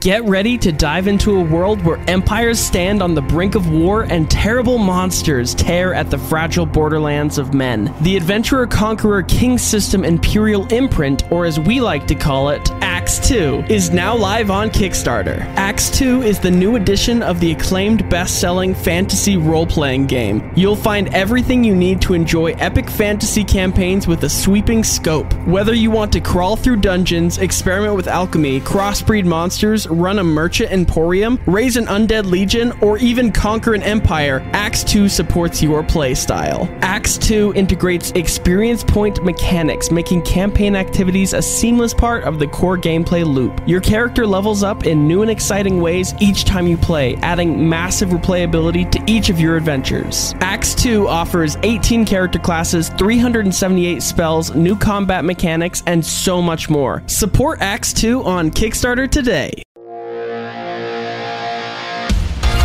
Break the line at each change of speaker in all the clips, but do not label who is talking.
Get ready to dive into a world where empires stand on the brink of war and terrible monsters tear at the fragile borderlands of men. The Adventurer Conqueror King System Imperial Imprint, or as we like to call it, Acts 2, is now live on Kickstarter. Acts 2 is the new edition of the acclaimed best-selling fantasy role-playing game. You'll find everything you need to enjoy epic fantasy campaigns with a sweeping scope. Whether you want to crawl through dungeons, experiment with alchemy, crossbreed monsters, run a merchant emporium, raise an undead legion, or even conquer an empire, Acts 2 supports your playstyle. Acts 2 integrates experience point mechanics, making campaign activities a seamless part of the core gameplay loop. Your character levels up in new and exciting ways each time you play, adding massive replayability to each of your adventures. Acts 2 offers 18 character classes, 378 spells, new combat mechanics, and so much more. Support Acts 2 on Kickstarter today.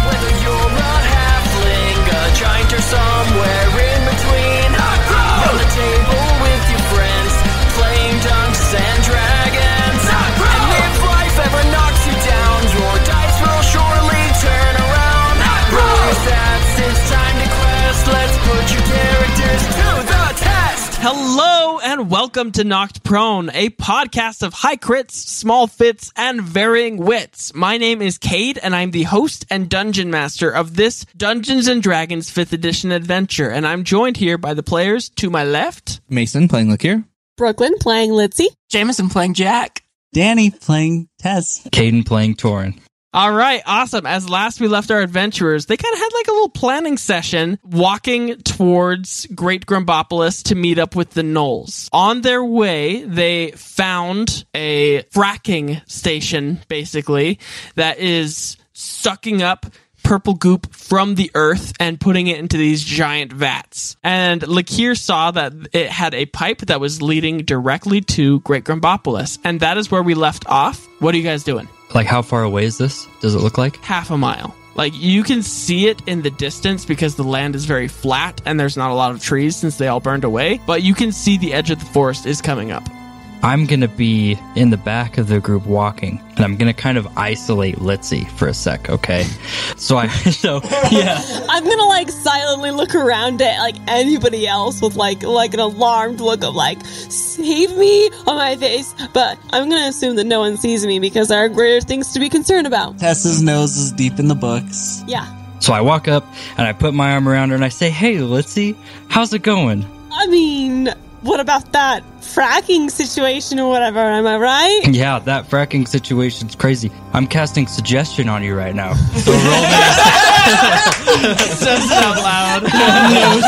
Whether you're a halfling, a giant, or somewhere in between, round the table with your friends, playing Dungeons and Dragons. And if life ever knocks you down, your dice will surely turn around. Roll your stats, it's time to quest. Let's put your characters to the test.
Hello and welcome to Knocked Prone, a podcast of high crits, small fits, and varying wits. My name is Cade, and I'm the host and dungeon master of this Dungeons & Dragons 5th edition adventure, and I'm joined here by the players to my left.
Mason playing Litsea.
Brooklyn playing Litsea.
Jameson playing Jack.
Danny playing Tess.
Caden playing Torinn.
All right, awesome. As last we left our adventurers, they kind of had like a little planning session walking towards Great Grumbopolis to meet up with the Gnolls. On their way, they found a fracking station, basically, that is sucking up purple goop from the earth and putting it into these giant vats. And Litsea saw that it had a pipe that was leading directly to Great Grumbopolis. And that is where we left off. What are you guys doing?
Like, how far away is this? Does it look like?
Half a mile. Like, you can see it in the distance because the land is very flat and there's not a lot of trees since they all burned away. But you can see the edge of the forest is coming up.
I'm going to be in the back of the group walking, and I'm going to kind of isolate Litsea for a sec, okay? Yeah.
I'm gonna like silently look around at like anybody else with like an alarmed look of like, save me on my face, but I'm gonna assume that no one sees me because there are greater things to be concerned about.
Tess's nose is deep in the books.
Yeah.
So I walk up, and I put my arm around her, and I say, hey, Litsea, how's it going?
I mean, what about that fracking situation or whatever, am I right?
Yeah, that fracking situation's crazy. I'm casting suggestion on you right now. So roll me
Says it out loud. No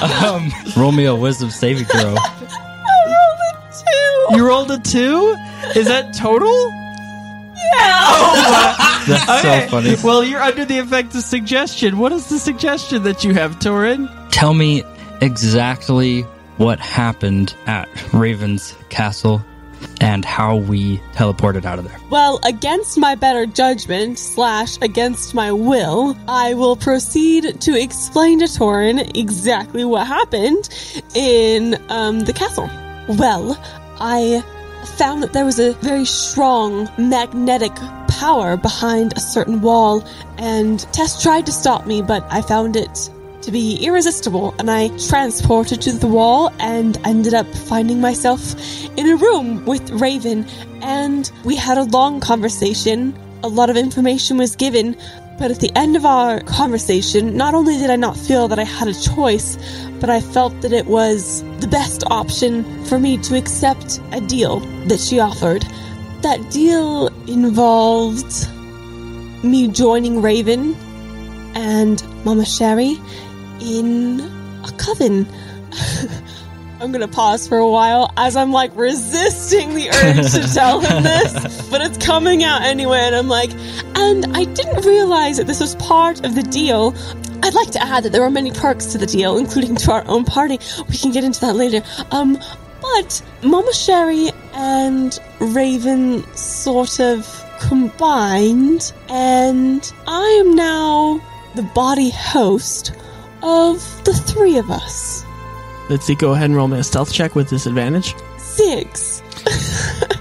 stealth.
roll me a wisdom saving throw.
I rolled a 2.
You rolled a 2? Is that total?
Yeah.
That's so funny.
Well, you're under the effect of suggestion. What is the suggestion that you have, Torinn?
Tell me exactly what happened at Raven's castle and how we teleported out of there.
Well, against my better judgment / against my will, I will proceed to explain to Torinn exactly what happened in the castle. Well, I found that there was a very strong magnetic power behind a certain wall, and Tess tried to stop me, but I found it to be irresistible, and I transported to the wall and ended up finding myself in a room with Raven, and we had a long conversation. A lot of information was given, but at the end of our conversation, not only did I not feel that I had a choice, but I felt that it was the best option for me to accept a deal that she offered. That deal involved me joining Raven and Mama Sherry in a coven. I'm gonna pause for a while as I'm like resisting the urge to tell him this, but it's coming out anyway, and I'm like, and I didn't realize that this was part of the deal. I'd like to add that there were many perks to the deal, including to our own party. We can get into that later. But Mama Sherry and Raven sort of combined, and I am now the body host of the 3 of us.
Let's see, go ahead and roll me a stealth check with disadvantage.
6.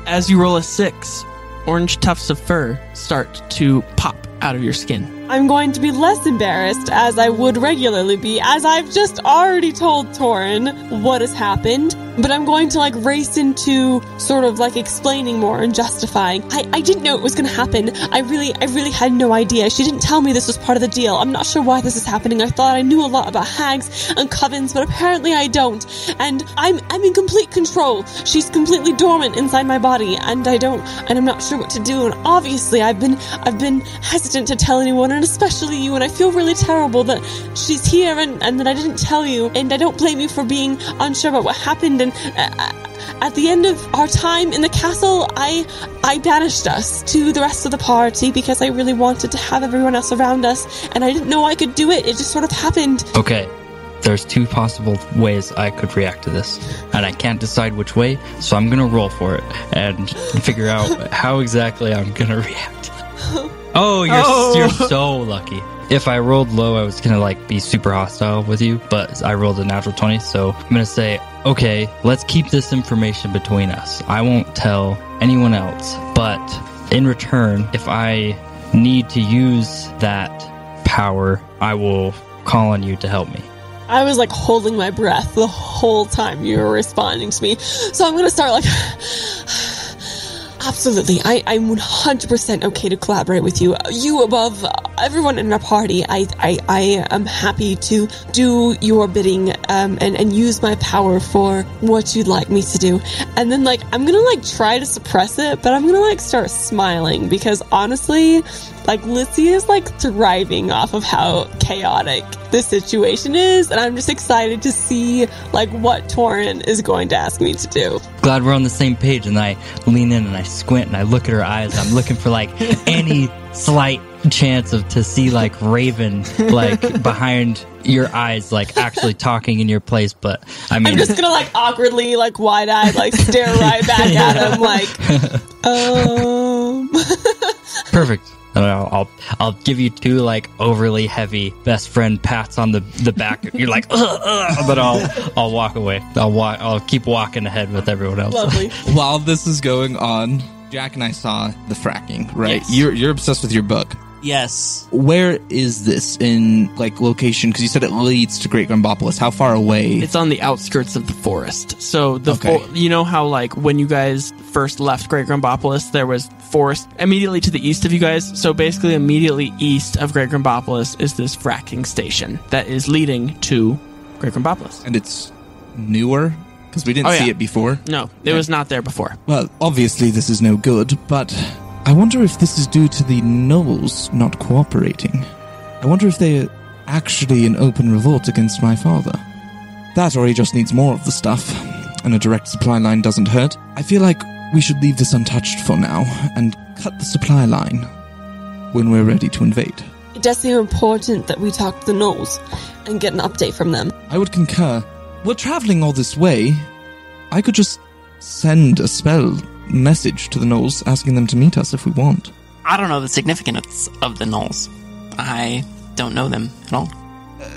As you roll a 6, orange tufts of fur start to pop out of your skin.
I'm going to be less embarrassed, as I would regularly be, as I've just already told Torinn what has happened. But I'm going to, race into sort of, explaining more and justifying. I didn't know it was going to happen. I really had no idea. She didn't tell me this was part of the deal. I'm not sure why this is happening. I thought I knew a lot about hags and covens, but apparently I don't. And I'm in complete control. She's completely dormant inside my body, and I'm not sure what to do. And obviously I've been hesitant to tell anyone, and especially you, and I feel really terrible that she's here and that I didn't tell you, and I don't blame you for being unsure about what happened. And at the end of our time in the castle, I banished us to the rest of the party because I really wanted to have everyone else around us, and I didn't know I could do it. It just sort of happened.
Okay, there's two possible ways I could react to this, and I can't decide which way, so I'm gonna roll for it and figure out how exactly I'm gonna react. Oh, you're so lucky. If I rolled low, I was gonna be super hostile with you, but I rolled a natural 20, so I'm gonna say, okay, let's keep this information between us. I won't tell anyone else, but in return, if I need to use that power, I will call on you to help me.
I was holding my breath the whole time you were responding to me, so I'm gonna start absolutely. I'm 100% okay to collaborate with you. You above everyone in our party. I am happy to do your bidding and use my power for what you'd like me to do. And then I'm gonna try to suppress it, but I'm gonna start smiling because honestly, Litsea is thriving off of how chaotic this situation is, and I'm just excited to see what Torinn is going to ask me to do.
Glad we're on the same page, and I lean in and I squint and I look at her eyes. I'm looking for any slight chance to see Raven behind your eyes actually talking in your place, but I mean,
I'm just gonna awkwardly wide-eyed stare right back at him
Perfect. And I'll give you two overly heavy best friend pats on the back. You're but I'll walk away. I'll keep walking ahead with everyone else.
Lovely.
While this is going on, Jack and I saw the fracking, right?
Yes.
You're obsessed with your book.
Yes.
Where is this in location? Because you said it leads to Great Grumbopolis. How far away?
It's on the outskirts of the forest. So you know how when you guys first left Great Grumbopolis, there was forest immediately to the east of you guys. So basically, immediately east of Great Grumbopolis is this fracking station that is leading to Great Grumbopolis.
And it's newer because we didn't see it before.
No, it was not there before.
Well, obviously this is no good, but I wonder if this is due to the Gnolls not cooperating. I wonder if they're actually in open revolt against my father. That, or he just needs more of the stuff, and a direct supply line doesn't hurt. I feel like we should leave this untouched for now, and cut the supply line when we're ready to invade.
It does seem important that we talk to the Gnolls and get an update from them.
I would concur. We're traveling all this way. I could just send a spell message to the Gnolls asking them to meet us if we want.
I don't know the significance of the Gnolls. I don't know them at all.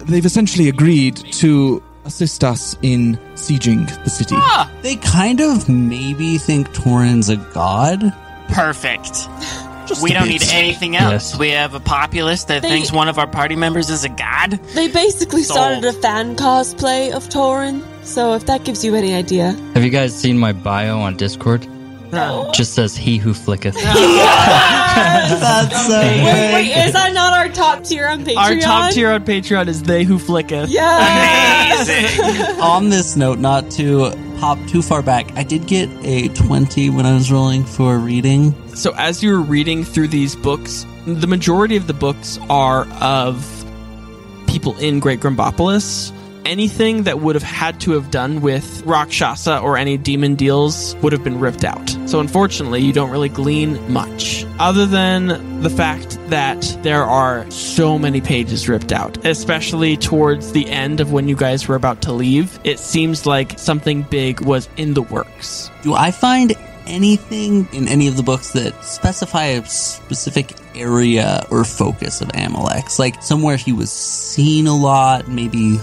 They've essentially agreed to assist us in sieging the city.
They kind of maybe think Torinn's a god.
Perfect.
Just
We
a
don't
bit.
need anything else.
Yes.
We have a populace that thinks one of our party members is a god.
They basically started a
Sold.
fan cosplay of Torinn, so if that gives you any idea.
Have you guys seen my bio on Discord?
No.
Just says he who flicketh.
That's so
Wait, is that not our top tier on Patreon?
Our top tier on Patreon is They Who Flicketh.
Yeah.
Amazing.
On this note, not to hop too far back, I did get a 20 when I was rolling for reading.
So as you're reading through these books, the majority of the books are of people in Great Grumbopolis. Anything that would have had to have done with Rakshasa or any demon deals would have been ripped out. So unfortunately, you don't really glean much, other than the fact that there are so many pages ripped out, especially towards the end of when you guys were about to leave. It seems like something big was in the works.
Do I find anything in any of the books that specify a specific area or focus of Amalek's? Like somewhere he was seen a lot, maybe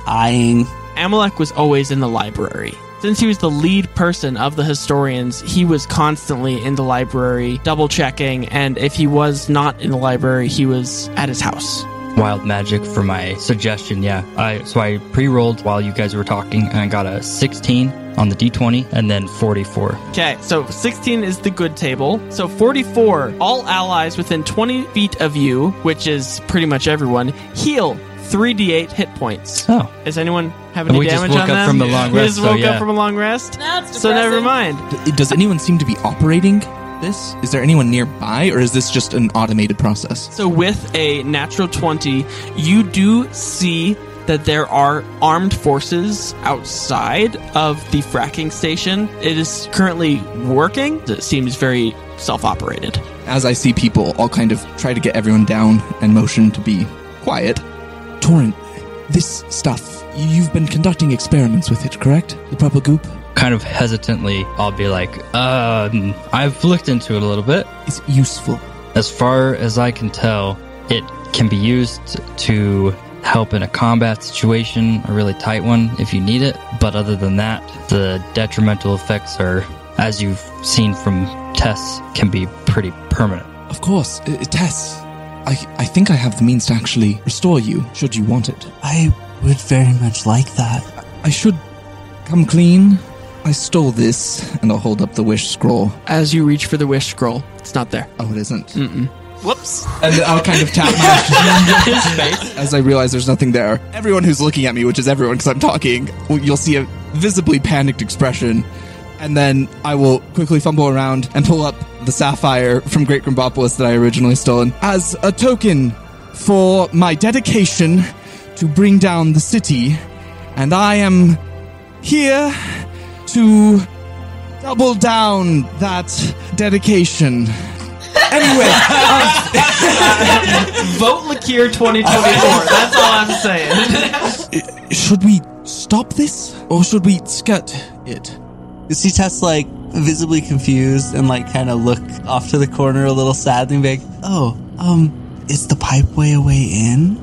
eyeing.
Amalek was always in the library. Since he was the lead person of the historians, he was constantly in the library, double checking, and if he was not in the library, he was at his house.
Wild magic for my suggestion, yeah. So I pre-rolled while you guys were talking, and I got a 16 on the d20, and then 44.
Okay, so 16 is the good table. So 44, all allies within 20 feet of you, which is pretty much everyone, heal 3d8 hit points.
Oh.
Does anyone have any damage on them?
We just woke up from a long
We
rest,
just woke
so, yeah.
up from a long rest?
That's
So never mind.
Does anyone seem to be operating this? Is there anyone nearby, or is this just an automated process?
So with a natural 20, you do see that there are armed forces outside of the fracking station. It is currently working. It seems very self-operated.
As I see people, I'll kind of try to get everyone down and motion to be quiet. Torinn, this stuff, you've been conducting experiments with it, correct? The purple goop?
Kind of hesitantly, I'll be like, I've looked into it a little bit.
Is it useful?
As far as I can tell, it can be used to help in a combat situation, a really tight one if you need it. But other than that, the detrimental effects are, as you've seen from Tess, can be pretty permanent.
Of course. Tess, I think I have the means to actually restore you, should you want it.
I would very much like that.
I should come clean. I stole this, and I'll hold up the wish scroll.
As you reach for the wish scroll, it's not there.
Oh, it isn't.
Whoops.
And I'll kind of tap my his face as I realize there's nothing there. Everyone who's looking at me, which is everyone because I'm talking, you'll see a visibly panicked expression. And then I will quickly fumble around and pull up the sapphire from Great Grumbopolis that I originally stolen as a token for my dedication to bring down the city. And I am here to double down that dedication. Anyway,
Vote Lakir 2024. That's all I'm saying.
should we stop this or should we skirt it?
You see Tess, like, visibly confused and, like, kind of look off to the corner a little sad and be like, is the pipeway a way in?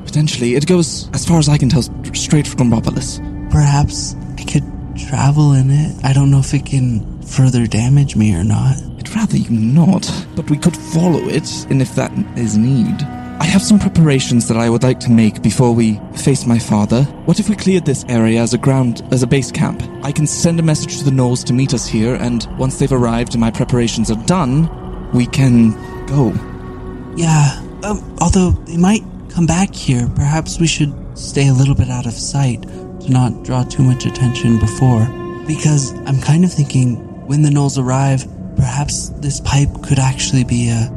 Potentially. It goes, as far as I can tell, straight for Grumbopolis.
Perhaps I could travel in it. I don't know if it can further damage me or not.
I'd rather you not, but we could follow it, and if that is need. I have some preparations that I would like to make before we face my father. What if we cleared this area as a base camp? I can send a message to the Gnolls to meet us here, and once they've arrived and my preparations are done, we can go.
Yeah, although they might come back here, perhaps we should stay a little bit out of sight to not draw too much attention before. Because I'm kind of thinking, when the Gnolls arrive, perhaps this pipe could actually be a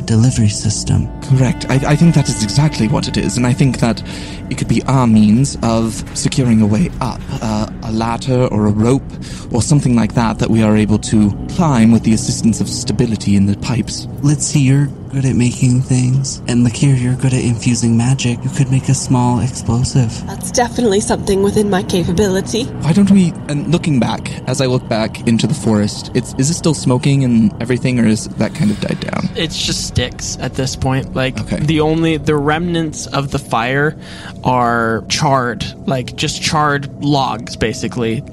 delivery system.
Correct. I think that is exactly what it is, and I think that it could be our means of securing a way up, a ladder or a rope or something like that we are able to climb with the assistance of stability in the pipes.
Litsea, you're good at making things, and Lakir, you're good at infusing magic. You could make a small explosive.
That's definitely something within my capability.
Why don't we, and looking back, as I look back into the forest, is it still smoking and everything, or is that kind of died down?
It's just sticks at this point. Like,
Okay.
the remnants of the fire are charred, like just charred logs, basically,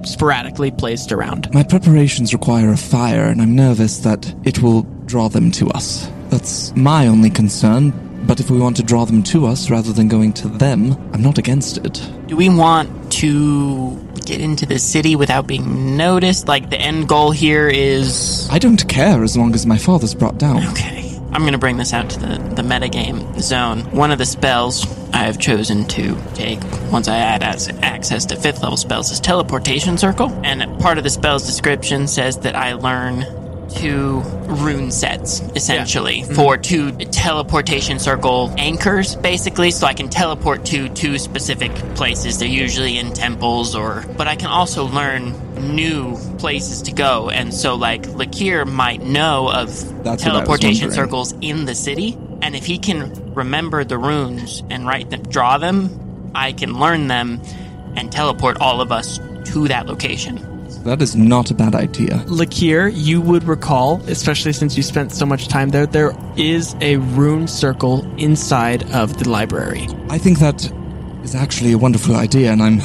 sporadically placed around.
My preparations require a fire, and I'm nervous that it will draw them to us. That's my only concern, but if we want to draw them to us rather than going to them, I'm not against it.
Do we want to get into the city without being noticed? Like, the end goal here is...
I don't care as long as my father's brought down.
Okay. I'm going to bring this out to the metagame zone. One of the spells I have chosen to take once I add access to 5th level spells is Teleportation Circle. And part of the spell's description says that I learn 2 rune sets, essentially, for 2 teleportation circle anchors, basically, so I can teleport to 2 specific places. They're usually in temples, but I can also learn new places to go, and so, like, Lakir might know of
That's
teleportation
what I was
circles in the city, and if he can remember the runes and draw them, I can learn them and teleport all of us to that location.
That is not a bad idea.
Lakir, you would recall, especially since you spent so much time there is a rune circle inside of the library.
I think that is actually a wonderful idea, and I'm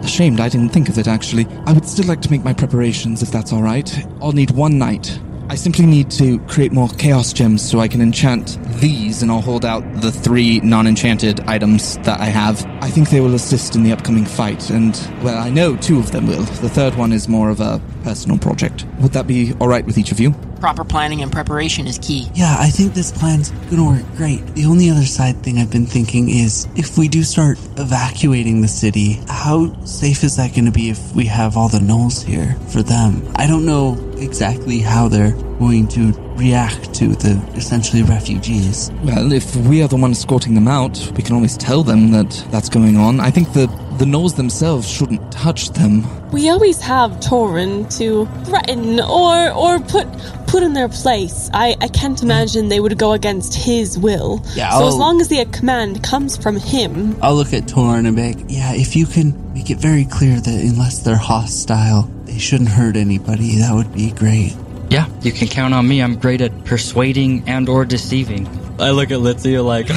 ashamed I didn't think of it, actually. I would still like to make my preparations, if that's all right. I'll need one night. I simply need to create more chaos gems so I can enchant these, and I'll hold out the 3 non-enchanted items that I have. I think they will assist in the upcoming fight, and, well, I know 2 of them will. The third one is more of a personal project. Would that be all right with each of you?
Proper planning and preparation is key.
Yeah, I think this plan's gonna work great. The only other side thing I've been thinking is, if we do start evacuating the city, how safe is that gonna be if we have all the Gnolls here for them? I don't know exactly how they're going to react to the essentially refugees.
Well, if we are the ones escorting them out, we can always tell them that that's going on. I think the Gnolls themselves shouldn't touch them.
We always have Torinn to threaten or put in their place. I can't imagine they would go against his will.
Yeah,
so as long as the command comes from him.
I'll look at Torinn and be like, yeah, if you can make it very clear that unless they're hostile, they shouldn't hurt anybody, that would be great.
Yeah, you can count on me. I'm great at persuading and or deceiving. I look at Litsea like...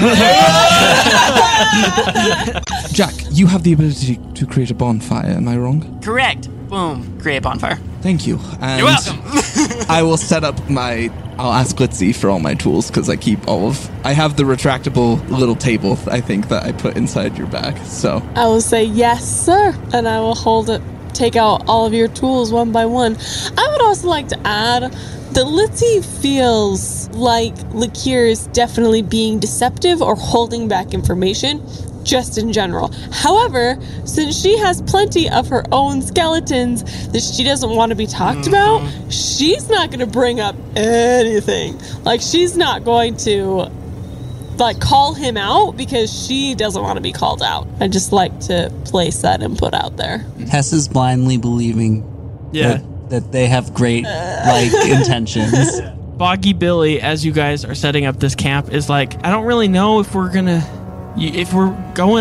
Jack, you have the ability to create a bonfire, am I wrong?
Correct. Boom. Create bonfire.
Thank you. And
You're welcome.
I will set up I'll ask Litsea for all my tools, because I keep I have the retractable little table, I think, that I put inside your bag, so...
I will say, yes, sir, and I will hold it, take out all of your tools one by one. I would also like to add that Litsea feels like Likir is definitely being deceptive or holding back information, just in general. However, since she has plenty of her own skeletons that she doesn't want to be talked about, she's not going to bring up anything. Like, she's not going to call him out because she doesn't want to be called out. I just like to place that input out there.
Tess is blindly believing that they have great intentions.
Boggy Billy, as you guys are setting up this camp, is like, I don't really know if we're going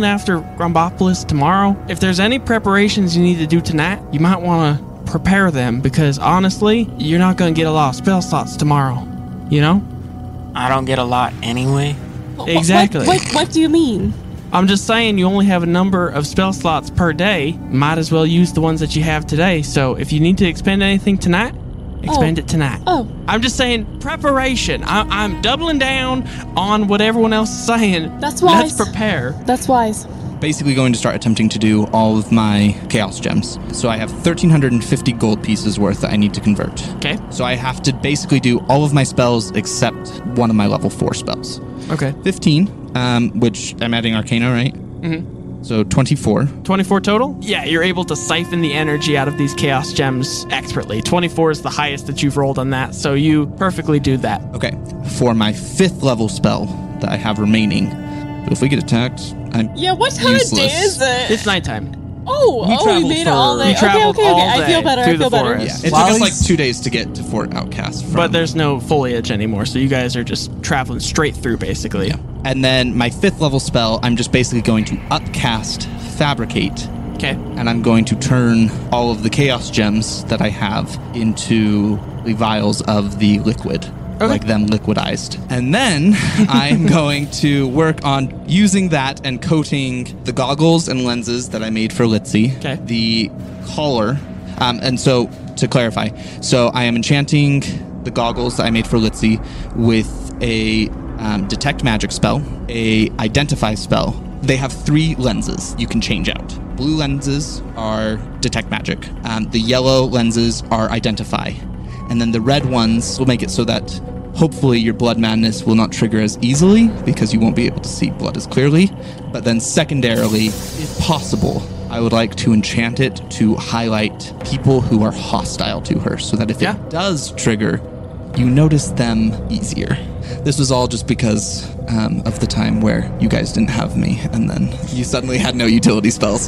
after Grumbopolis tomorrow. If there's any preparations you need to do tonight, you might want to prepare them, because honestly, you're not going to get a lot of spell slots tomorrow, you know?
I don't get a lot anyway.
Exactly.
What do you mean?
I'm just saying, you only have a number of spell slots per day. Might as well use the ones that you have today. So if you need to expend anything tonight, expend it tonight.
Oh.
I'm just saying preparation. I'm doubling down on what everyone else is saying.
That's wise.
Let's prepare.
That's wise.
Basically going to start attempting to do all of my chaos gems. So I have 1,350 gold pieces worth that I need to convert.
Okay.
So I have to basically do all of my spells except one of my level 4 spells.
Okay.
15, which I'm adding Arcana, right?
Mm-hmm.
So 24.
24 total? Yeah, you're able to siphon the energy out of these chaos gems expertly. 24 is the highest that you've rolled on that, so you perfectly do that.
Okay. For my 5th level spell that I have remaining, if we get attacked, I'm
what time
useless.
of day is it?
It's nighttime.
We made it all day.
We traveled
Okay.
all
I feel
day
better.
through
I feel
the
better.
forest.
Yeah, it took us like 2 days to get to Fort Outcast.
But there's no foliage anymore, so you guys are just traveling straight through, basically.
Yeah. And then my 5th level spell, I'm just basically going to upcast Fabricate.
Okay.
And I'm going to turn all of the chaos gems that I have into the vials of the liquid.
Okay.
Like them liquidized. And then I'm going to work on using that and coating the goggles and lenses that I made for Litsea.
Okay.
The collar. And so, to clarify, so I am enchanting the goggles that I made for Litsea with a detect magic spell, a identify spell. They have 3 lenses you can change out. Blue lenses are detect magic. The yellow lenses are identify. And then the red ones will make it so that hopefully your blood madness will not trigger as easily because you won't be able to see blood as clearly. But then secondarily, if possible, I would like to enchant it to highlight people who are hostile to her so that if it does trigger, you notice them easier. This was all just because of the time where you guys didn't have me, and then you suddenly had no utility spells.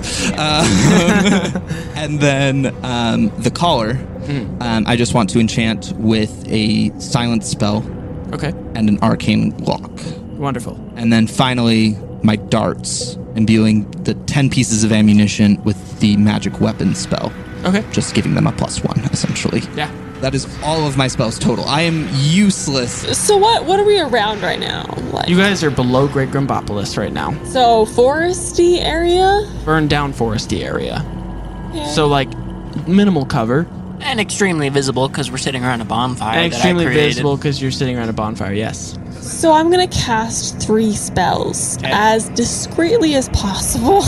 And then the collar, I just want to enchant with a silence spell.
Okay.
And an arcane lock.
Wonderful.
And then finally, my darts, imbuing the 10 pieces of ammunition with the magic weapon spell.
Okay.
Just giving them a +1, essentially.
Yeah.
That is all of my spells total. I am useless.
So what are we around right now?
You guys are below Great Grumbopolis right now.
So foresty area?
Burned down foresty area. So, like, minimal cover.
And extremely visible because we're sitting around a bonfire.
And extremely visible because you're sitting around a bonfire, yes.
So I'm going to cast 3 spells as discreetly as possible.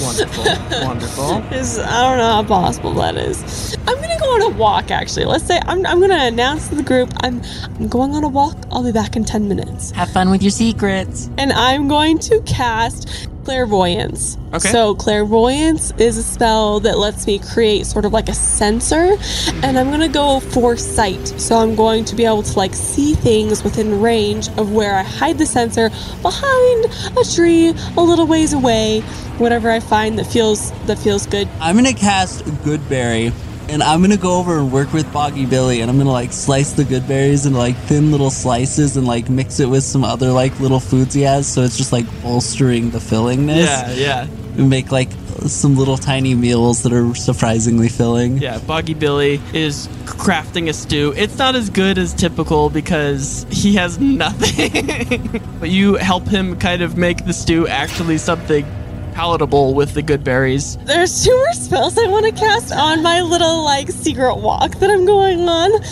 Wonderful. Wonderful.
I don't know how possible that is. I'm going to go on a walk, actually. Let's say I'm going to announce to the group, I'm going on a walk. I'll be back in 10 minutes.
Have fun with your secrets.
And I'm going to cast Clairvoyance.
Okay.
So Clairvoyance is a spell that lets me create sort of like a sensor, and I'm going to go for sight. So I'm going to be able to like see things within range of where I hide the sensor behind a tree a little ways away, whatever I find that feels good.
I'm gonna cast Goodberry, and I'm gonna go over and work with Boggy Billy, and I'm gonna like slice the good berries into like thin little slices and like mix it with some other like little foods he has, so it's just like bolstering the fillingness.
Yeah.
And make like some little tiny meals that are surprisingly filling.
Yeah, Boggy Billy is crafting a stew. It's not as good as typical because he has nothing. But you help him kind of make the stew actually something palatable with the good berries.
There's 2 more spells I want to cast on my little like secret walk that I'm going on.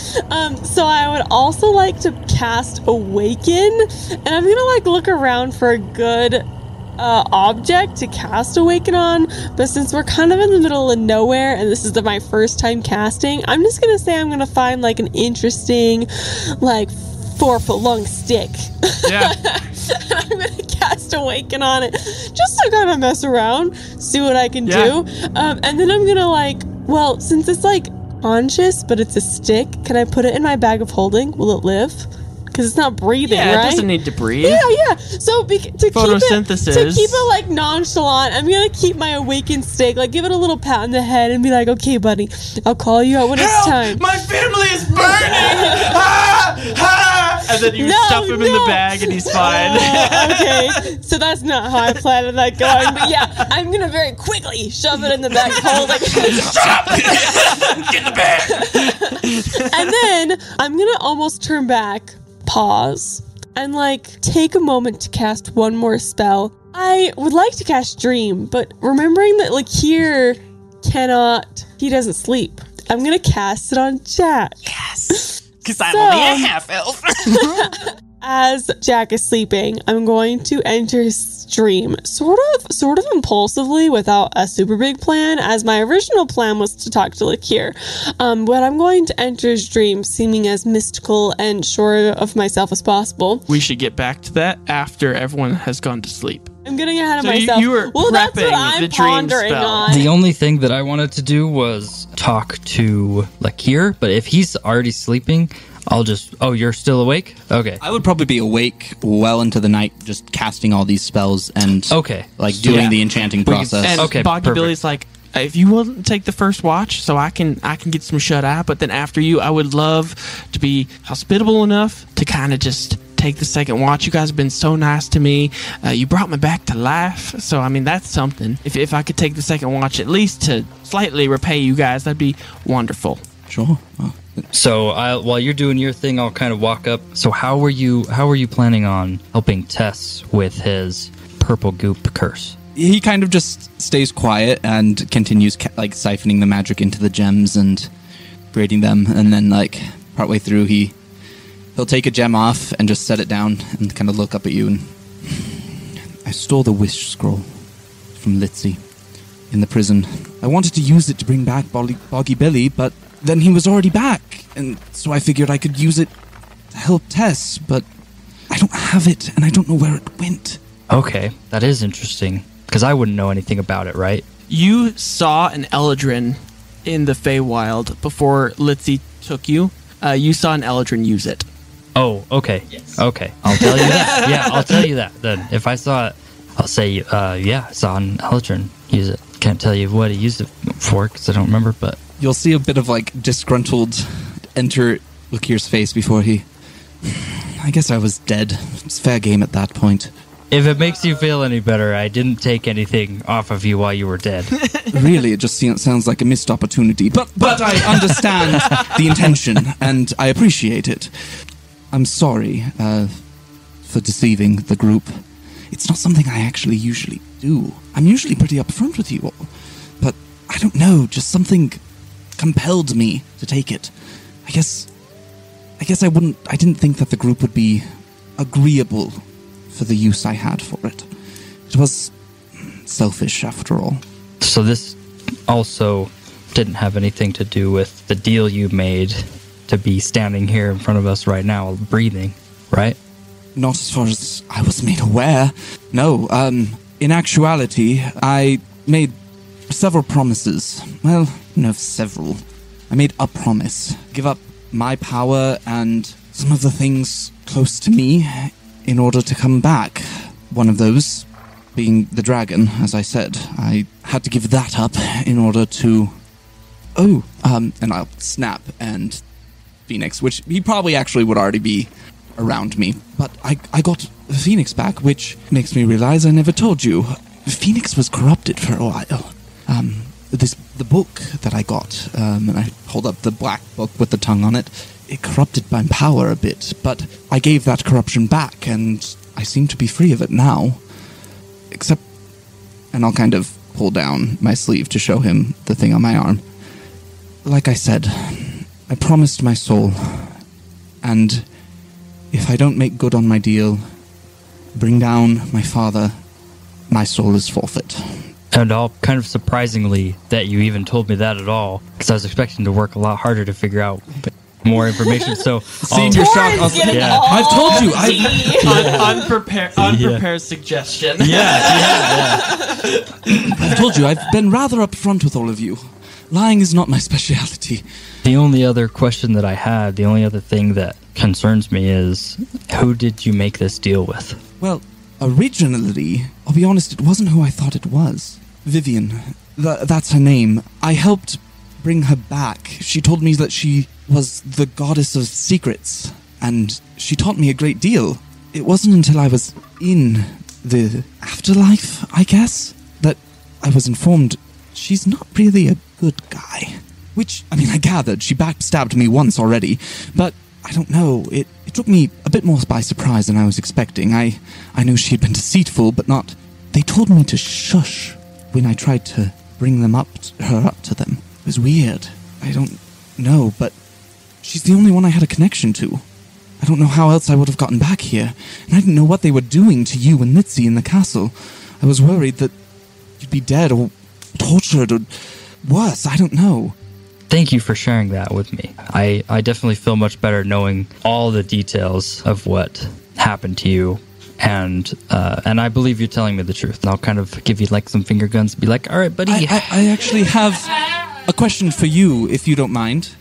So I would also like to cast Awaken, and I'm gonna like look around for a good object to cast Awaken on, but since we're kind of in the middle of nowhere and this is my first time casting, I'm just gonna say I'm gonna find like an interesting like 4-foot long stick.
Yeah.
I'm gonna cast Awaken on it just to kind of mess around, see what I can do, and then I'm gonna like, well, since it's like conscious but it's a stick, can I put it in my bag of holding? Will it live? Because it's not breathing, right?
Yeah, it doesn't need to breathe.
Yeah. So to
Photosynthesis.
keep it like nonchalant, I'm gonna keep my awakened stick, like give it a little pat on the head and be like, okay, buddy, I'll call you out when it's time.
My family is burning! And then you stuff him in the bag and he's fine.
Okay, so that's not how I planned on that going. But yeah, I'm gonna very quickly shove it in the bag of holding.
Get in the bag.
And then I'm gonna almost turn back, pause, and like take a moment to cast one more spell. I would like to cast Dream, but remembering that like he doesn't sleep, I'm gonna cast it on Jack.
Yes. Because I'm only a half elf.
As Jack is sleeping, I'm going to enter his dream sort of impulsively without a super big plan, as my original plan was to talk to Lakir. But I'm going to enter his dream seeming as mystical and sure of myself as possible.
We should get back to that after everyone has gone to sleep.
I'm getting ahead of
So
myself.
you were
that's
prepping
what I'm
the dream
pondering
spell.
on.
The only thing that I wanted to do was talk to Lakir, but if he's already sleeping, I'll just... Oh, you're still awake? Okay.
I would probably be awake well into the night, just casting all these spells and
Okay.
like doing the enchanting process.
And
Okay,
Boggy
perfect.
Billy's like, if you want to take the first watch, so I can get some shut eye, but then after you, I would love to be hospitable enough to kind of just take the second watch. You guys have been so nice to me. You brought me back to life. So, I mean, that's something. If I could take the second watch at least to slightly repay you guys, that'd be wonderful.
Sure. Well,
So while you're doing your thing, I'll kind of walk up. So how were you planning on helping Tess with his purple goop curse?
he kind of just stays quiet and continues like siphoning the magic into the gems and braiding them, and then like partway through he'll take a gem off and just set it down and kind of look up at you and I stole the wish scroll from Litsea in the prison. I wanted to use it to bring back Boggy Billy, but then he was already back, and so I figured I could use it to help Tess, but I don't have it and I don't know where it went.
Okay, that is interesting, because I wouldn't know anything about it, right?
You saw an Eldrin in the Feywild before Litsea took you. You saw an Eldrin use it.
Oh, okay. Yes. Okay, I'll tell you that. Yeah, I'll tell you that then. If I saw it, I'll say, yeah, I saw an Eldrin use it. Can't tell you what he used it for, because I don't remember, but...
You'll see a bit of like disgruntled enter Lakir's face before he... I guess I was dead. It's fair game at that point.
If it makes you feel any better, I didn't take anything off of you while you were dead.
Really, it just sounds like a missed opportunity. But I understand the intention, and I appreciate it. I'm sorry for deceiving the group. It's not something I actually usually do. I'm usually pretty upfront with you all. But I don't know, just something compelled me to take it. I guess I didn't think that the group would be agreeable for the use I had for it. It was selfish, after all.
So this also didn't have anything to do with the deal you made to be standing here in front of us right now, breathing, right?
Not as far as I was made aware. No, in actuality, I made several promises. Well, no, several. I made a promise. Give up my power and some of the things close to me in order to come back. One of those being the dragon, as I said. I had to give that up in order to... and I'll snap and Phoenix, which he probably actually would already be around me. But I got Phoenix back, which makes me realize I never told you. Phoenix was corrupted for a while. The book that I got, and I hold up the black book with the tongue on it, it corrupted my power a bit, but I gave that corruption back, and I seem to be free of it now. Except, and I'll kind of pull down my sleeve to show him the thing on my arm. Like I said, I promised my soul, and if I don't make good on my deal, bring down my father, my soul is forfeit.
And all kind of surprisingly that you even told me that at all, because I was expecting to work a lot harder to figure out more information. So
Seeing your shock,
I've told you.
Unprepared suggestion.
I've told you. I've been rather upfront with all of you. Lying is not my speciality.
The only other question that I had, the only other thing that concerns me is, who did you make this deal with?
Well, originally, I'll be honest, it wasn't who I thought it was. Vivian. That's her name. I helped bring her back. She told me that she was the goddess of secrets, and she taught me a great deal. It wasn't until I was in the afterlife, I guess, that I was informed she's not really a good guy. Which, I mean, I gathered she backstabbed me once already, but I don't know, it took me a bit more by surprise than I was expecting. I knew she had been deceitful, but not... They told me to shush when I tried to bring her up to them. It was weird. I don't know, but she's the only one I had a connection to. I don't know how else I would have gotten back here, and I didn't know what they were doing to you and Litsea in the castle. I was worried that you'd be dead or tortured or worse, I don't know.
Thank you for sharing that with me. I definitely feel much better knowing all the details of what happened to you, and I believe you're telling me the truth. And I'll kind of give you like some finger guns and be like, all right, buddy.
I actually have a question for you, if you don't mind.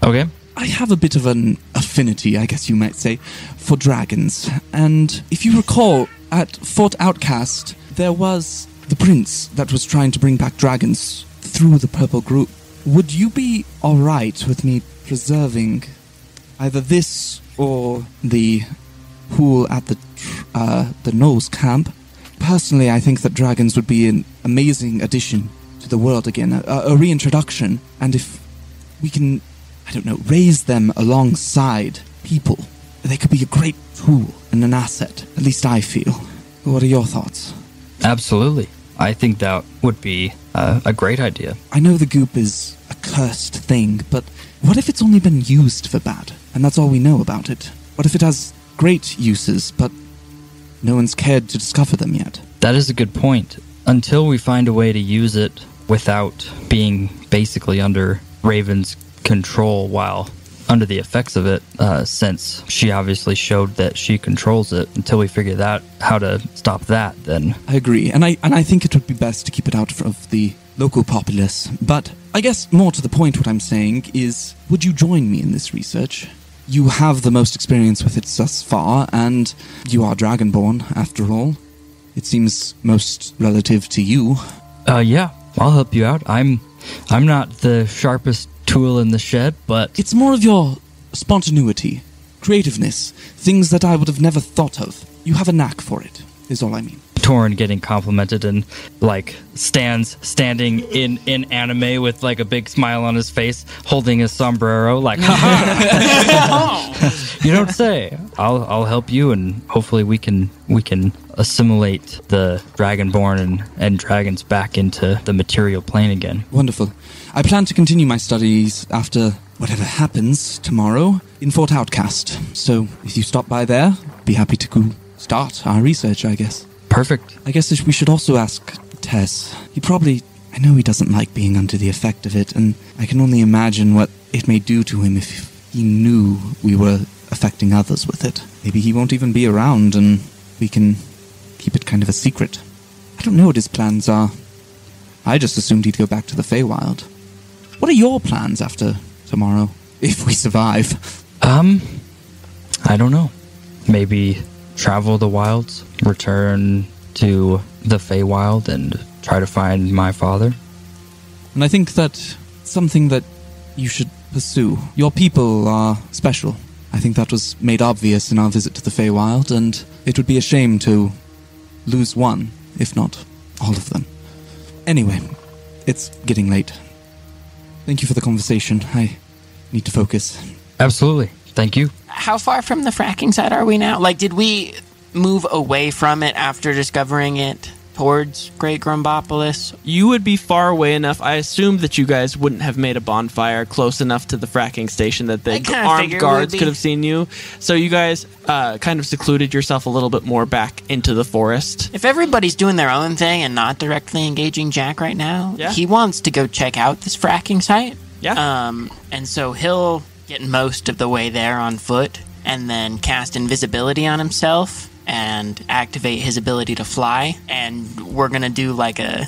Okay.
I have a bit of an affinity, I guess you might say, for dragons. And if you recall, at Fort Outcast, there was the prince that was trying to bring back dragons through the purple group. Would you be alright with me preserving either this or the pool at the Gnolls camp? Personally, I think that dragons would be an amazing addition to the world again, a reintroduction. And if we can, I don't know, raise them alongside people, they could be a great tool and an asset. At least I feel. What are your thoughts?
Absolutely. I think that would be a great idea.
I know the goop is a cursed thing, but what if it's only been used for bad, and that's all we know about it? What if it has great uses, but no one's cared to discover them yet?
That is a good point. Until we find a way to use it without being basically under Raven's control while under the effects of it, since she obviously showed that she controls it, until we figure out how to stop that, then...
I agree, and I think it would be best to keep it out of the local populace. But I guess more to the point what I'm saying is, would you join me in this research? You have the most experience with it thus far, and you are Dragonborn, after all. It seems most relative to you.
Yeah, I'll help you out. I'm not the sharpest tool in the shed, but...
It's more of your spontaneity, creativeness, things that I would have never thought of. You have a knack for it, is all I mean.
Torinn getting complimented and like standing in anime with like a big smile on his face, holding his sombrero, like, you don't say. I'll help you, and hopefully we can assimilate the Dragonborn and dragons back into the material plane again.
Wonderful. I plan to continue my studies after whatever happens tomorrow in Fort Outcast. So if you stop by there, be happy to go start our research, I guess.
Perfect.
I guess we should also ask Tess. I know he doesn't like being under the effect of it, and I can only imagine what it may do to him if he knew we were affecting others with it. Maybe he won't even be around, and we can keep it kind of a secret. I don't know what his plans are. I just assumed he'd go back to the Feywild. What are your plans after tomorrow, if we survive?
I don't know. Maybe travel the wilds, return to the Feywild, and try to find my father.
And I think that's something that you should pursue. Your people are special. I think that was made obvious in our visit to the Feywild, and it would be a shame to lose one, if not all of them. Anyway, it's getting late. Thank you for the conversation. I need to focus.
Absolutely. Thank you.
How far from the fracking site are we now? Like, did we move away from it after discovering it towards Great Grumbopolis?
You would be far away enough. I assumed that you guys wouldn't have made a bonfire close enough to the fracking station that the armed guards could have seen you. So you guys kind of secluded yourself a little bit more back into the forest.
If everybody's doing their own thing and not directly engaging Jack right now, he wants to go check out this fracking site.
Yeah.
And so he'll get most of the way there on foot and then cast invisibility on himself and activate his ability to fly, and we're gonna do like a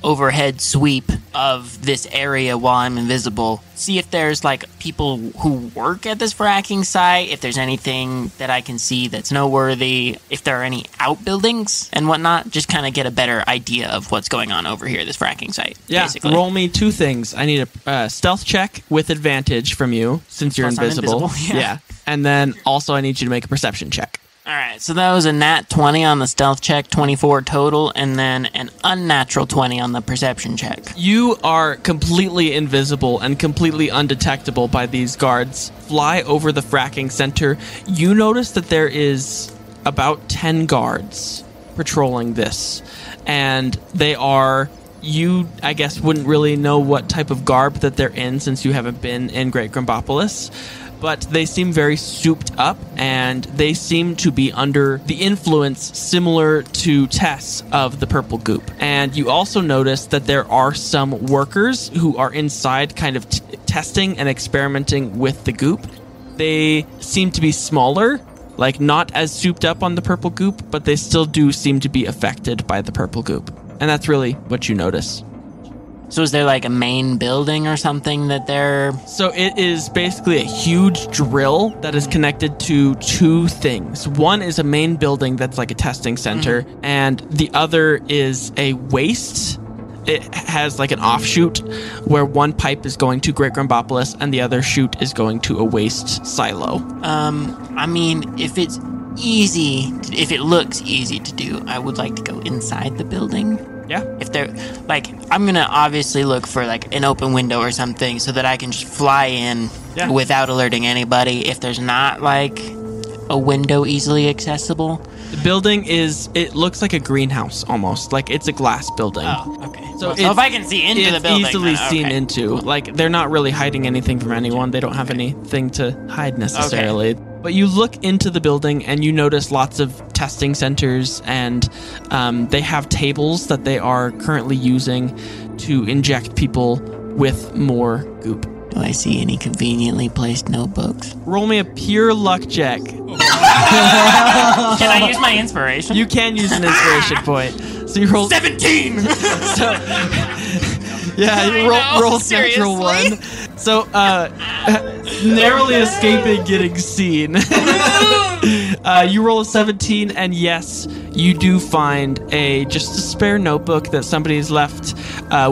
overhead sweep of this area while I'm invisible, see if there's like people who work at this fracking site, if there's anything that I can see that's noteworthy, if there are any outbuildings and whatnot, just kind of get a better idea of what's going on over here, this fracking site.
Yeah,
basically.
Roll me 2 things. I need a stealth check with advantage from you since you're invisible. Yeah. And then also I need you to make a perception check.
Alright, so that was a nat 20 on the stealth check, 24 total, and then an unnatural 20 on the perception check.
You are completely invisible and completely undetectable by these guards. Fly over the fracking center. You notice that there is about 10 guards patrolling this, and they are... You, I guess, wouldn't really know what type of garb that they're in since you haven't been in Great Grumbopolis, but they seem very souped up, and they seem to be under the influence similar to Tess of the purple goop. And you also notice that there are some workers who are inside kind of testing and experimenting with the goop. They seem to be smaller, like not as souped up on the purple goop, but they still do seem to be affected by the purple goop. And that's really what you notice.
So is there like a main building or something that they're...
So it is basically a huge drill that is connected to 2 things. One is a main building that's like a testing center, and the other is a waste. It has like an offshoot where one pipe is going to Great Grumbopolis and the other chute is going to a waste silo.
I mean, if it looks easy to do, I would like to go inside the building.
Yeah.
If they're like, I'm gonna obviously look for like an open window or something so that I can just fly in without alerting anybody. If there's not like a window easily accessible,
the building it looks like a greenhouse almost, like it's a glass building.
Oh, okay.
So
if I can see into the building,
it's easily
then,
seen into. Like they're not really hiding anything from anyone. They don't have anything to hide necessarily. Okay. But you look into the building and you notice lots of testing centers, and they have tables that they are currently using to inject people with more goop.
Do I see any conveniently placed notebooks?
Roll me a pure luck check.
Can I use my inspiration?
You can use an inspiration point. So you roll
17.
You roll natural 1. So narrowly escaping getting seen. You roll a 17, and yes, you do find just a spare notebook that somebody's left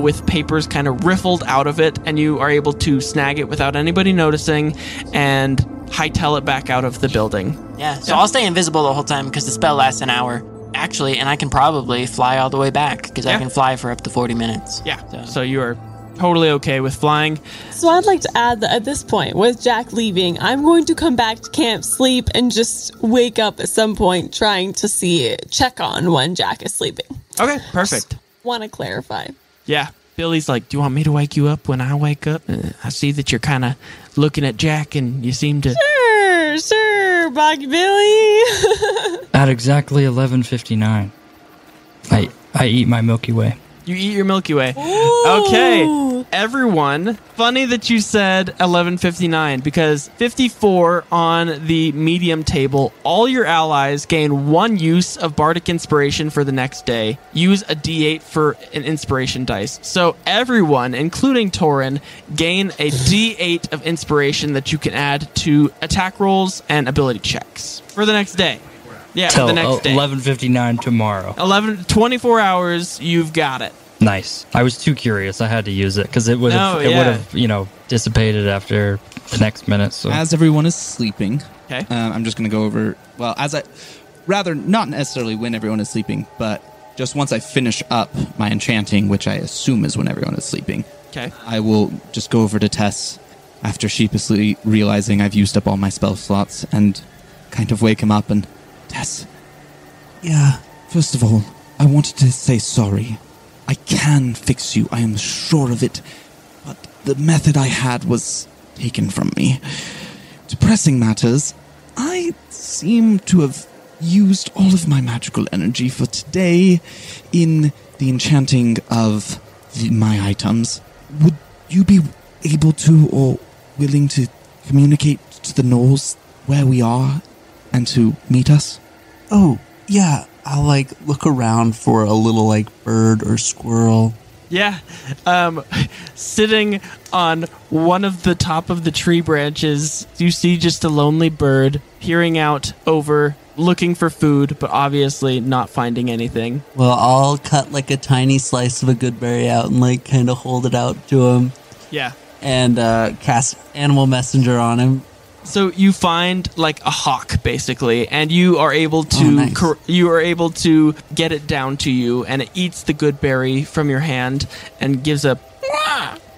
with papers kind of riffled out of it, and you are able to snag it without anybody noticing and hightail it back out of the building.
Yeah, so I'll stay invisible the whole time because the spell lasts an hour. Actually, and I can probably fly all the way back because I
Yeah.
can fly for up to 40 minutes.
Yeah. So you are totally okay with flying.
So I'd like to add that at this point, with Jack leaving, I'm going to come back to camp, sleep, and just wake up at some point trying to check on when Jack is sleeping.
Okay, perfect.
Want to clarify.
Yeah. Billy's like, do you want me to wake you up when I wake up? I see that you're kind of looking at Jack and you seem to...
Sure, Boggy Billy.
At exactly 11:59, I eat my Milky Way.
You eat your Milky Way.
Ooh.
Okay, everyone. Funny that you said 11:59 because 54 on the medium table. All your allies gain 1 use of Bardic Inspiration for the next day. Use a D8 for an Inspiration dice. So everyone, including Torinn, gain a D8 of Inspiration that you can add to attack rolls and ability checks for the next day. Yeah,
Till
the next day.
11:59 tomorrow.
24 hours, you've got it.
Nice. I was too curious. I had to use it because it would
Oh,
have,
yeah.
dissipated after the next minute. So
As everyone is sleeping,
Okay.
I'm just going to go over. Well, rather not necessarily when everyone is sleeping, but just once I finish up my enchanting, which I assume is when everyone is sleeping.
Okay.
I will just go over to Tess after sheepishly realizing I've used up all my spell slots and kind of wake him up and, Tess,
Yeah.
first of all, I wanted to say sorry. I can fix you, I am sure of it, but the method I had was taken from me. To pressing matters, I seem to have used all of my magical energy for today in the enchanting of my items. Would you be able to or willing to communicate to the Gnolls where we are and to meet us?
Oh, yeah. I'll, look around for a little, bird or squirrel.
Yeah. Sitting on one of the top of the tree branches, you see just a lonely bird peering out over, looking for food, but obviously not finding anything.
Well, I'll cut, a tiny slice of a good berry out and, kind of hold it out to him
Yeah.
and cast Animal Messenger on him.
So you find a hawk basically, and you are able to
nice.
get it down to you, and it eats the good berry from your hand and gives a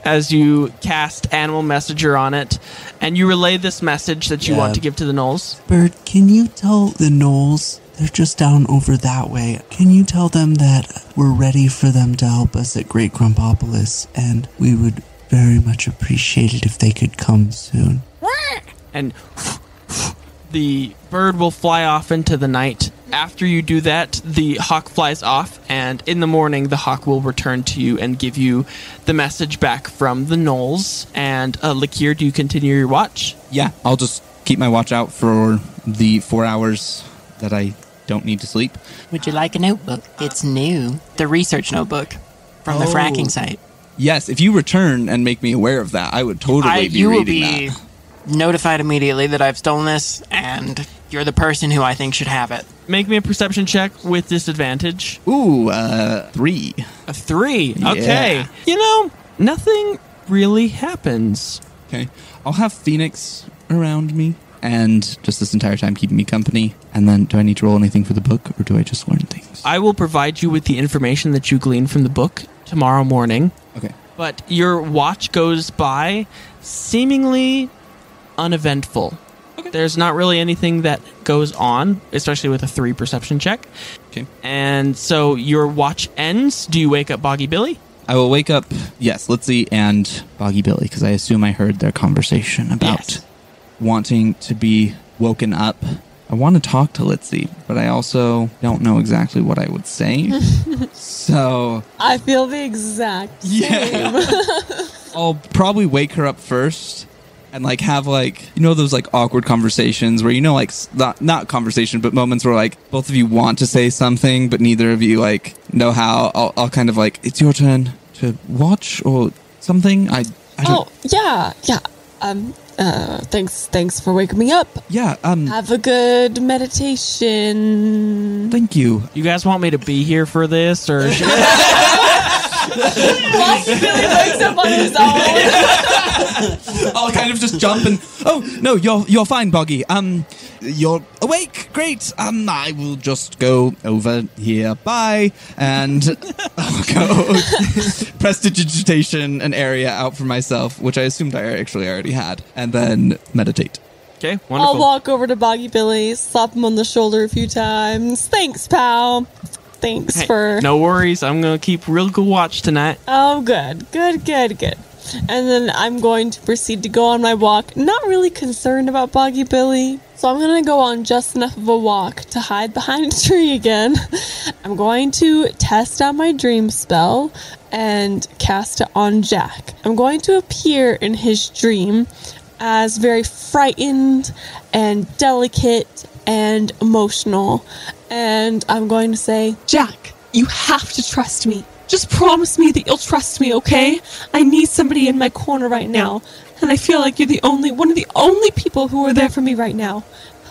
as you cast Animal Messenger on it, and you relay this message that you want to give to the Gnolls.
Bird, can you tell the Gnolls, they're just down over that way, can you tell them that we're ready for them to help us at Great Grumbopolis, and we would very much appreciate it if they could come soon?
And the bird will fly off into the night. After you do that, the hawk flies off, and in the morning, the hawk will return to you and give you the message back from the Gnolls. And Lakir, do you continue your watch?
Yeah, I'll just keep my watch out for the 4 hours that I don't need to sleep.
Would you like a notebook? It's new. The research notebook from the fracking site.
Yes, if you return and make me aware of that, I would totally be
you will
reading
be
that.
notified immediately that I've stolen this, and you're the person who I think should have it.
Make me a perception check with disadvantage.
Ooh, 3.
A 3.
Yeah.
Okay. Nothing really happens.
Okay. I'll have Phoenix around me and just this entire time keeping me company. And then do I need to roll anything for the book, or do I just learn things?
I will provide you with the information that you glean from the book tomorrow morning.
Okay.
But your watch goes by seemingly uneventful. Okay. There's not really anything that goes on, especially with a 3 perception check.
Okay.
And so your watch ends. Do you wake up Boggy Billy?
I will wake up, yes, Litsea and Boggy Billy, because I assume I heard their conversation about wanting to be woken up. I want to talk to Litsea, but I also don't know exactly what I would say. So
I feel the exact same.
I'll probably wake her up first and have those awkward conversations where not conversation, but moments where both of you want to say something but neither of you know how. I'll kind of it's your turn to watch or something. I don't.
Oh, yeah. Thanks for waking me up.
Yeah.
Have a good meditation.
Thank you.
You guys want me to be here for this, or
Boggy Billy wakes up on his own.
I'll kind of just jump and oh no, you're fine, Boggy. you're awake. Great. I will just go over here. Bye. And I'll go prestidigitation an area out for myself, which I assumed I actually already had, and then meditate.
Okay, wonderful.
I'll walk over to Boggy Billy, slap him on the shoulder a few times. Thanks, pal. Thanks for...
No worries. I'm going to keep real good watch tonight.
Oh, good. And then I'm going to proceed to go on my walk. Not really concerned about Boggy Billy. So I'm going to go on just enough of a walk to hide behind a tree again. I'm going to test out my dream spell and cast it on Jack. I'm going to appear in his dream as very frightened and delicate and emotional. And I'm going to say,
Jack, you have to trust me. Just promise me that you'll trust me, okay? I need somebody in my corner right now. And I feel like you're one of the only people who are there for me right now.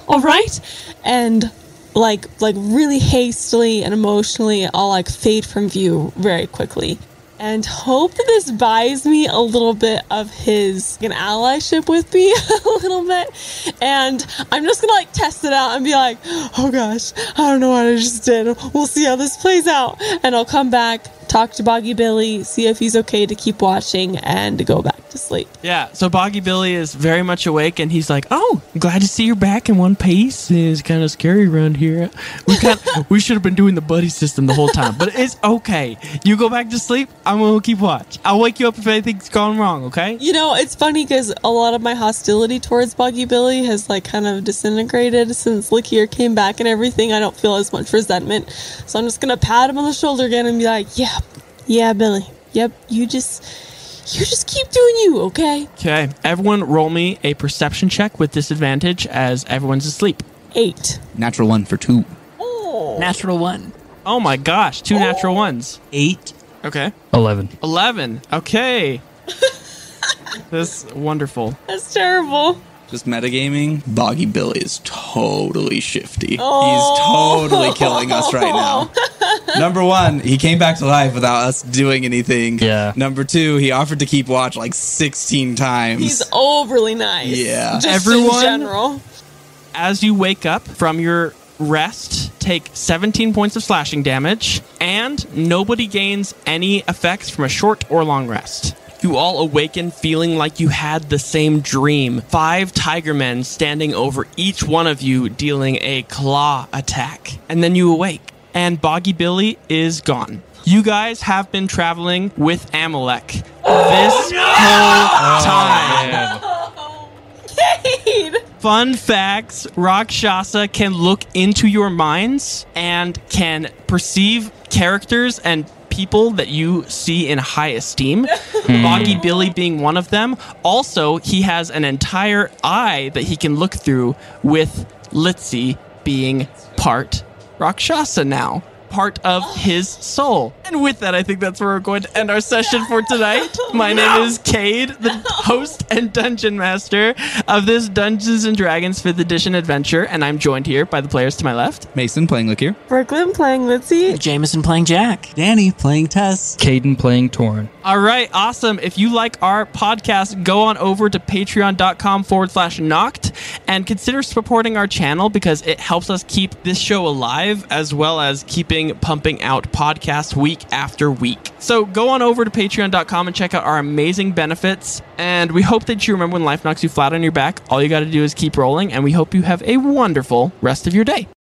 All right?
And like really hastily and emotionally, I'll fade from view very quickly. And hope that this buys me a little bit of his allyship with me a little bit. And I'm just gonna test it out and be like, oh gosh, I don't know what I just did. We'll see how this plays out. And I'll come back, talk to Boggy Billy, see if he's okay to keep watching, and go back to sleep.
Yeah, so Boggy Billy is very much awake, and he's like, oh, glad to see you're back in one piece. It's kind of scary around here. We should have been doing the buddy system the whole time, but it's okay. You go back to sleep, I'm going to keep watch. I'll wake you up if anything's gone wrong, okay?
It's funny because a lot of my hostility towards Boggy Billy has kind of disintegrated since Litsea came back and everything. I don't feel as much resentment. So I'm just going to pat him on the shoulder again and be like, yeah, Billy. Yep, you just keep doing you, okay?
Okay, everyone roll me a perception check with disadvantage as everyone's asleep.
8.
Natural 1 for 2.
Oh.
Natural 1.
Oh my gosh, 2 natural ones.
8.
Okay.
11.
Okay. That's wonderful.
That's terrible.
Just metagaming, Boggy Billy is totally shifty.
Oh.
He's totally killing us right now. Number 1, he came back to life without us doing anything.
Yeah.
Number 2, he offered to keep watch 16 times.
He's overly nice.
Yeah.
Just
Everyone-
in general.
As you wake up from your rest, take 17 points of slashing damage, and nobody gains any effects from a short or long rest. You all awaken feeling like you had the same dream. 5 tiger men standing over each one of you, dealing a claw attack. And then you awake, and Boggy Billy is gone. You guys have been traveling with Amalek this whole time.
Cade!
Fun facts, Rakshasa can look into your minds and can perceive characters and people that you see in high esteem. Boggy Billy being one of them. Also, he has an entire eye that he can look through, with Litsea being part Rakshasa now. Part of his soul. And with that, I think that's where we're going to end our session for tonight. My name is Cade, the host and dungeon master of this Dungeons & Dragons 5th edition adventure, and I'm joined here by the players to my left.
Mason playing Litsea.
Brooklyn playing Litsea.
Jameson playing Jack.
Danny playing Tess.
Caden playing Torinn.
All right, awesome. If you like our podcast, go on over to patreon.com/knocked and consider supporting our channel, because it helps us keep this show alive, as well as pumping out podcasts week after week. So go on over to patreon.com and check out our amazing benefits. And we hope that you remember, when life knocks you flat on your back, all you got to do is keep rolling. And we hope you have a wonderful rest of your day.